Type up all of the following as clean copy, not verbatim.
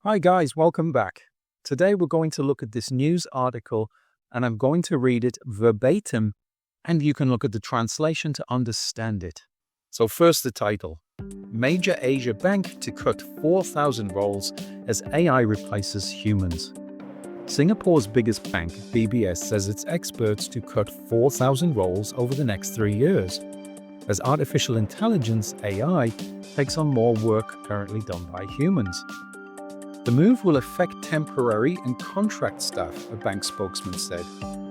Hi guys, welcome back. Today we're going to look at this news article and I'm going to read it verbatim and you can look at the translation to understand it. So first the title. Major Asia Bank to cut 4,000 roles as AI replaces humans. Singapore's biggest bank, DBS, says its experts to cut 4,000 roles over the next 3 years, as artificial intelligence, AI, takes on more work currently done by humans. The move will affect temporary and contract staff, a bank spokesman said,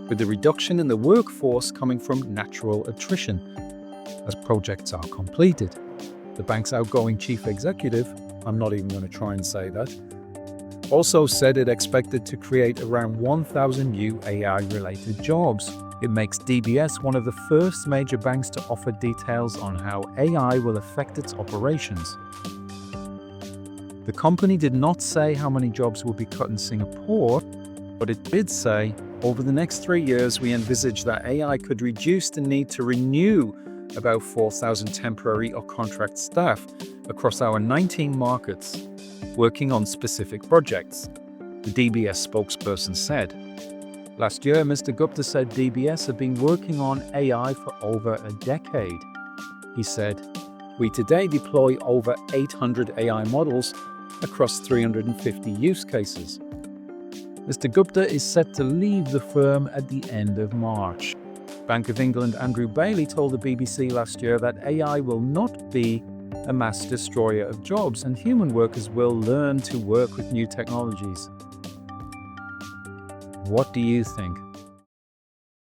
with the reduction in the workforce coming from natural attrition as projects are completed. The bank's outgoing chief executive, I'm not even going to try and say that, also said it expected to create around 1,000 new AI-related jobs. It makes DBS one of the first major banks to offer details on how AI will affect its operations. The company did not say how many jobs will be cut in Singapore, but it did say, over the next 3 years, we envisage that AI could reduce the need to renew about 4,000 temporary or contract staff across our 19 markets, working on specific projects, the DBS spokesperson said. Last year, Mr. Gupta said DBS had been working on AI for over a decade. He said, "We today deploy over 800 AI models across 350 use cases." Mr. Gupta is set to leave the firm at the end of March. Bank of England Andrew Bailey told the BBC last year that AI will not be a mass destroyer of jobs and human workers will learn to work with new technologies. What do you think?